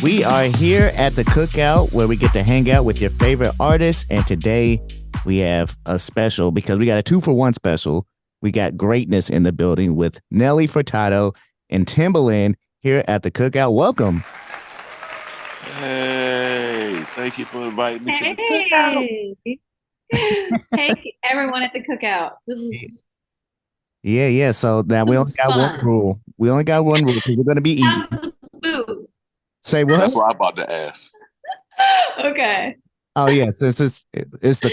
We are here at the cookout where we get to hang out with your favorite artists. And today we have a special because we got a 2-for-1 special. We got greatness in the building with Nelly Furtado and Timberland here at the cookout. Welcome. Hey, thank you for inviting me to the cookout. Hey, everyone at the cookout. This is Yeah. So now we this only is got one fun. rule. We only got one rule because we're going to be eating. How's the food? Say what? That's what I'm about to ask. Okay. Oh, yeah. So it's the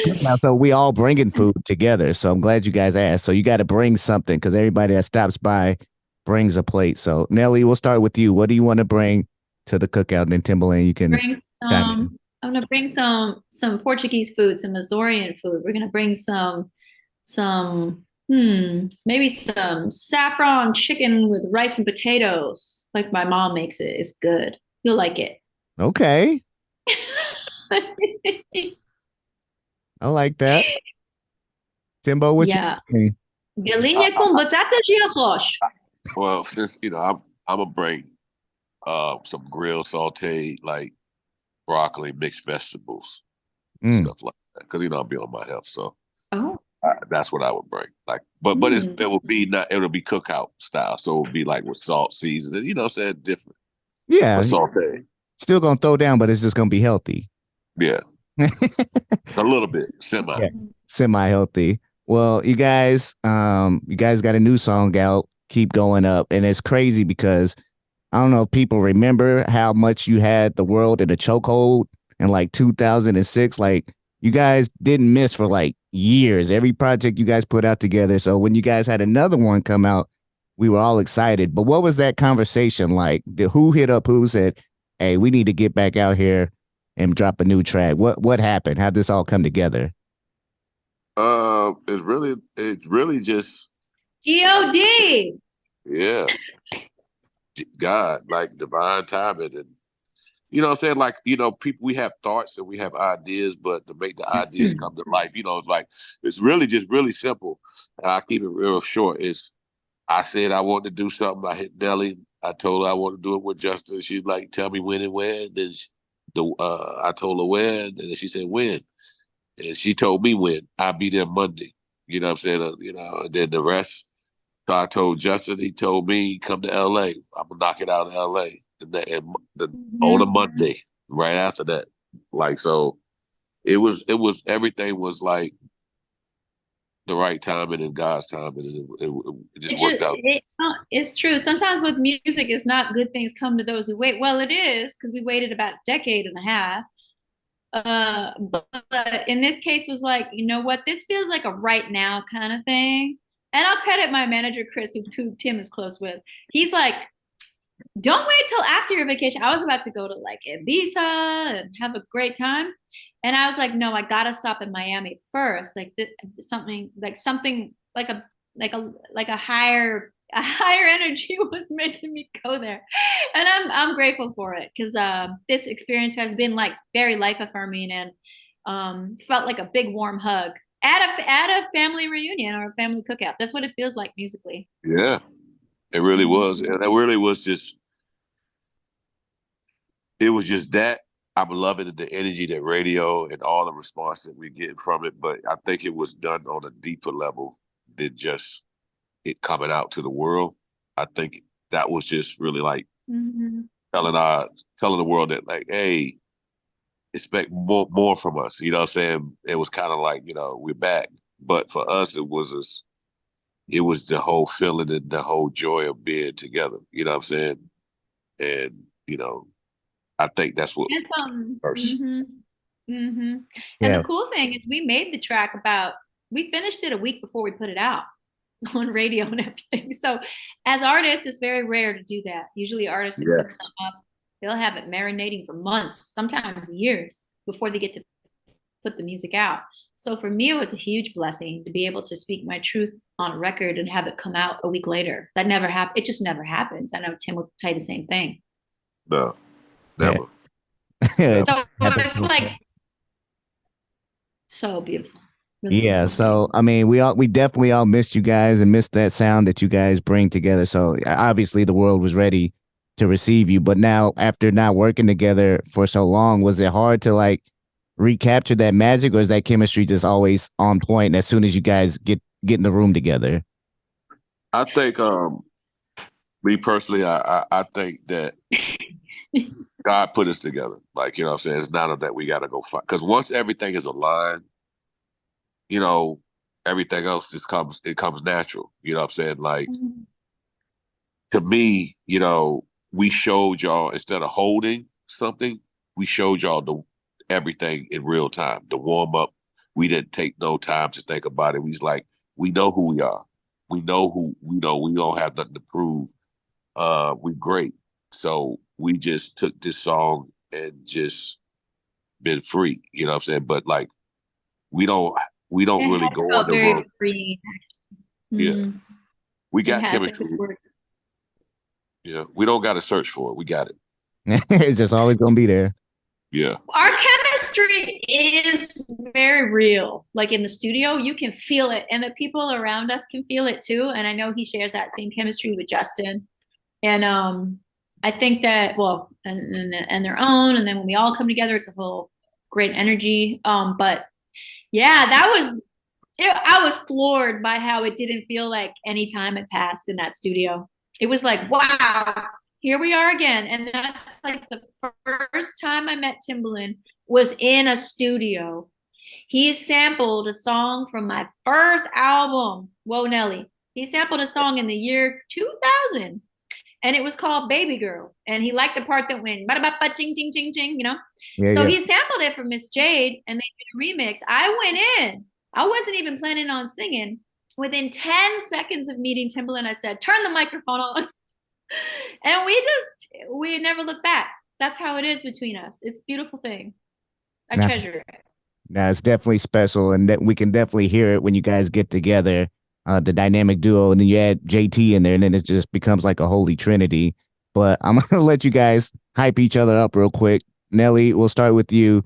cookout. So we all bringing food together. So I'm glad you guys asked. So you got to bring something because everybody that stops by brings a plate. So Nelly, we'll start with you. What do you want to bring to the cookout? And then Timberland, you can Bring chime in. some. I'm gonna bring some Portuguese food, some Azorean food. We're gonna bring maybe some saffron chicken with rice and potatoes, like my mom makes it. It's good. You'll like it. Okay. I like that. Timbo, what you Yeah. think? Galinha com batatas e arroz. Well, since I'm gonna bring some grilled sauteed like broccoli, mixed vegetables, stuff like that. Because I'll be on my health, so Oh. that's what I would bring. Like, but it will be not. It'll be cookout style, so it'll be like with salt, seasoning. What I'm saying, different. Yeah. But sauteed. Still gonna throw down, but it's just gonna be healthy. Yeah. A little bit, semi. Yeah. Semi-healthy. Well, you guys got a new song out, Keep Going Up. And it's crazy because I don't know if people remember how much you had the world in a chokehold in like 2006. Like you guys didn't miss for like years. Every project you guys put out together. So when you guys had another one come out, we were all excited. But what was that conversation like? Who hit up who said, hey, we need to get back out here and drop a new track? What happened? How'd this all come together? It's really just God. yeah, God, like divine timing, and what I'm saying, like people, we have thoughts and we have ideas, but to make the ideas come to life, it's like it's really just really simple. And I keep it real short. I said I wanted to do something. I hit Nelly. I told her I want to do it with Justin. She's like, tell me when and where. Then I told her when, and then she said when. And she told me when. I'll be there Monday. You know what I'm saying? And then the rest. So I told Justin, he told me, come to LA. I'm going to knock it out in LA. On a Monday, right after that. Like, so it was, everything was like the right timing and God's timing. And it just worked out. It's true. Sometimes with music, it's not good things come to those who wait. Well, it is because we waited about a decade and a half. But in this case was like, you know what, this feels like a right now kind of thing. And I'll credit my manager Chris, who Tim is close with. He's like, don't wait till after your vacation. I was about to go to like Ibiza and have a great time, and I was like, no, I gotta stop in Miami first. Like something like a higher energy was making me go there, and I'm grateful for it because this experience has been like very life affirming and felt like a big warm hug at a family reunion or a family cookout. That's what it feels like musically. Yeah, it really was, and it really was just. It was just that. I'm loving the energy, that radio, and all the response that we're getting from it. But I think it was done on a deeper level than just it coming out to the world. I think that was just really like telling the world that like, hey, expect more from us. You know what I'm saying? It was kind of like, we're back. But for us, it was the whole feeling and the whole joy of being together. You know what I'm saying? And, I think that's what first. And Yeah. the cool thing is we finished it a week before we put it out on radio and everything. So as artists, it's very rare to do that. Usually artists that cook something up, they'll have it marinating for months, sometimes years before they get to put the music out. So for me, it was a huge blessing to be able to speak my truth on a record and have it come out a week later. That never happened. It just never happens. I know Tim will tell you the same thing. No, never. Yeah. So it's like so beautiful. Really beautiful. So I mean, we definitely all missed you guys and missed that sound that you guys bring together. So obviously the world was ready to receive you. But now, after not working together for so long, was it hard to like recapture that magic, or is that chemistry just always on point as soon as you guys get in the room together? I think me personally, I think that God put us together. Like, you know what I'm saying? It's not that we gotta go fight. Because once everything is aligned, you know, everything else just comes natural. You know what I'm saying? Like, to me, you know, we showed y'all, instead of holding something, we showed y'all everything in real time. The warm up, we didn't take no time to think about it. We was like, we know who we are. We know who we know. We don't have nothing to prove. We great. So we just took this song and just been free. You know what I'm saying? But like, we don't It really has go on felt the very road. free. Yeah, we It got has. It's chemistry. work. Yeah, we don't got to search for it. We got it. It's just always gonna be there. Yeah. Our chemistry is very real. Like in the studio, you can feel it, and the people around us can feel it too. And I know he shares that same chemistry with Justin. And I think that and their own, and then when we all come together, it's a whole great energy. But yeah, I was floored by how it didn't feel like any time had passed in that studio. It was like, wow, here we are again. And that's like the first time I met Timberland was in a studio. He sampled a song from my first album, Whoa Nelly. He sampled a song in the year 2000, and it was called Baby Girl. And he liked the part that went ba ba ba ching ching ching ching, you know. Yeah, So yeah. he sampled it for Miss Jade, and they did a remix. I went in. I wasn't even planning on singing. Within 10 seconds of meeting Timberland, I said, "Turn the microphone on," and we never looked back. That's how it is between us. It's a beautiful thing. I Now, treasure it. now it's definitely special, and that we can definitely hear it when you guys get together, the dynamic duo, and then you add JT in there, and then it just becomes like a holy trinity. But I'm gonna let you guys hype each other up real quick. Nelly, we'll start with you.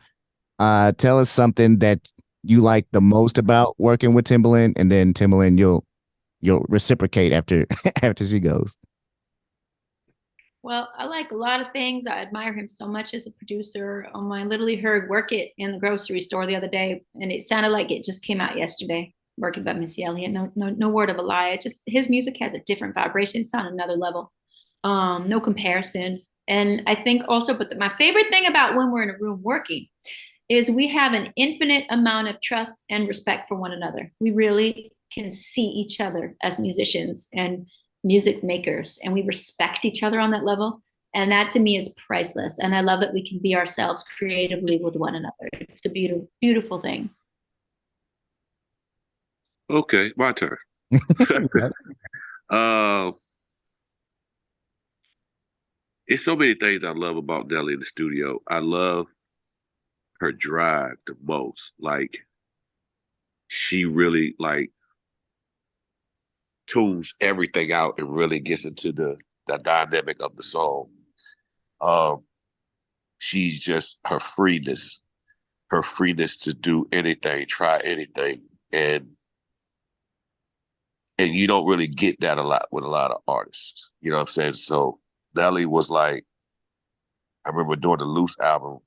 Tell us something that you like the most about working with Timbaland, and then Timbaland, you'll reciprocate after after she goes. Well, I like a lot of things. I admire him so much as a producer. I literally heard "Work It" in the grocery store the other day, and it sounded like it just came out yesterday. Working by Missy Elliott. No word of a lie. It's just his music has a different vibration. It's on another level. No comparison. And I think also, but my favorite thing about when we're in a room working is we have an infinite amount of trust and respect for one another. We really can see each other as musicians and music makers, and we respect each other on that level. And that to me is priceless. And I love that we can be ourselves creatively with one another. It's a beautiful, beautiful thing. Okay, my turn. uh, it's so many things I love about Nelly in the studio. I love her drive the most. Like, she really like tunes everything out and really gets into the dynamic of the song. Um, she's just her freeness to do anything, try anything, and you don't really get that a lot with a lot of artists. You know what I'm saying? So Nelly was like, I remember doing the Loose album,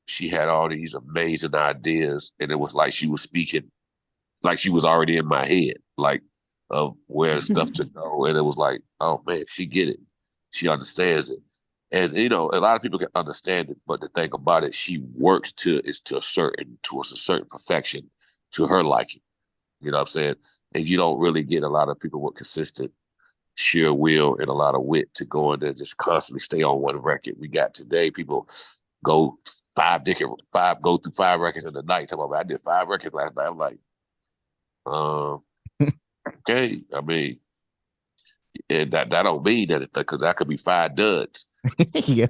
she had all these amazing ideas, and it was like she was speaking, like she was already in my head, like of where stuff to go, and it was like, oh man, she get it, she understands it, and you know, a lot of people can understand it, but the thing about it, she works to a certain perfection, to her liking. You know what I'm saying? And you don't really get a lot of people with consistent sheer will and a lot of wit to go in there and just constantly stay on one record. We got today people go go through 5 records in the night. Talking about, I did 5 records last night. I'm like, okay. I mean, and that don't mean that, because that could be 5 duds. Yeah.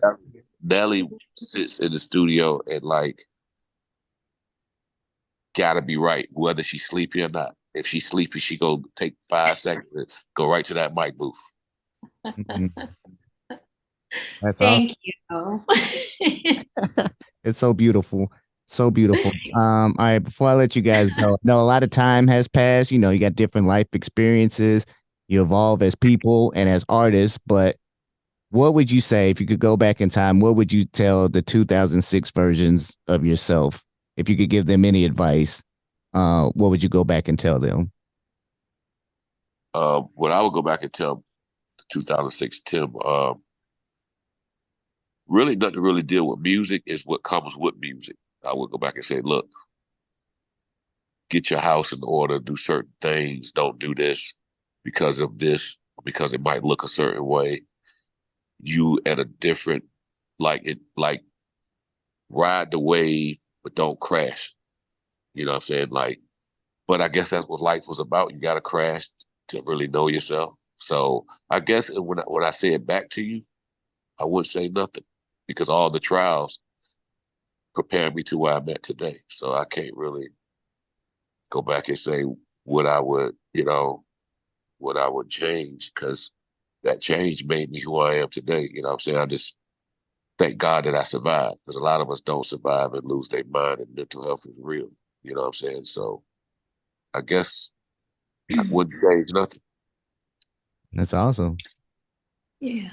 Nelly sits in the studio and like gotta be right, whether she's sleepy or not. If she's sleepy, she go take 5 seconds and go right to that mic booth. Mhm. That's all. Thank you. It's so beautiful. So beautiful. All right, before I let you guys go, no, a lot of time has passed. You know, you got different life experiences. You evolve as people and as artists, but what would you say if you could go back in time? What would you tell the 2006 versions of yourself? If you could give them any advice, what would you go back and tell them? What I would go back and tell the 2006 Tim, really nothing to really deal with music is what comes with music. I would go back and say, look, get your house in order, do certain things, don't do this because of this, because it might look a certain way. You at a different, like ride the wave, but don't crash. You know what I'm saying? Like, but I guess that's what life was about. You got to crash to really know yourself. So I guess when I say it back to you, I wouldn't say nothing because all the trials prepared me to where I'm at today. So I can't really go back and say what I would, what I would change because that change made me who I am today. You know what I'm saying? I just thank God that I survived because a lot of us don't survive and lose their mind and mental health is real. You know what I'm saying? So I guess I wouldn't change nothing. That's awesome. Yeah.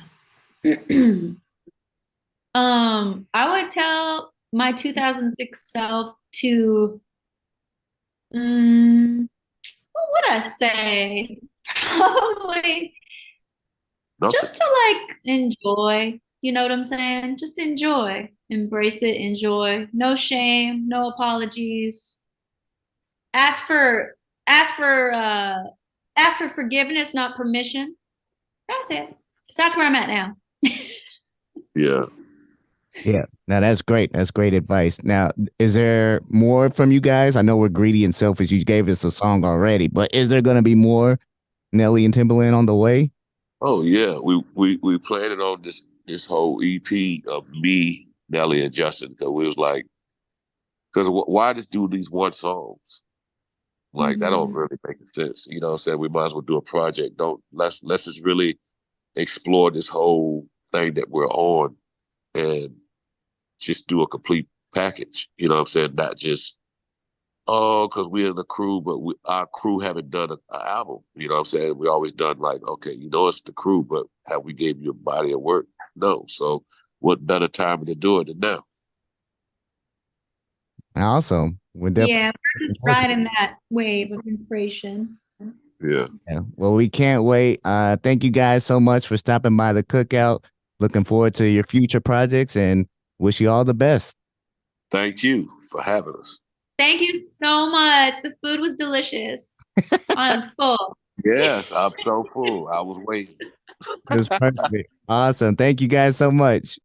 I would tell my 2006 self to, what would I say? Probably Nothing. just to like enjoy, you know what I'm saying? Just enjoy, embrace it, enjoy. No shame, no apologies. Ask for, ask for, ask for forgiveness, not permission. That's it. So that's where I'm at now. Yeah. Yeah. Now that's great. That's great advice. Now, is there more from you guys? I know we're greedy and selfish. You gave us a song already, but is there going to be more Nelly and Timberland on the way? Oh yeah. We planned it on this whole EP of me, Nelly, and Justin because we was like, because why just do these one songs? Like that don't Mhm. really make sense. You know what I'm saying? We might as well do a project. Don't let's just really explore this whole thing that we're on and just do a complete package. You know what I'm saying? Not just because we're in the crew, but our crew haven't done an album. You know what I'm saying? We always done like, okay, it's the crew, but have we gave you a body of work? No. So what better time to do it than now? Awesome. We're definitely Yeah, we're looking just forward to riding that wave of inspiration. Yeah. it. Yeah. Well, we can't wait. Thank you guys so much for stopping by the cookout. Looking forward to your future projects and wish you all the best. Thank you for having us. Thank you so much. The food was delicious. I'm full. Yes, I'm so full. I was waiting. It was perfect. Awesome. Thank you guys so much.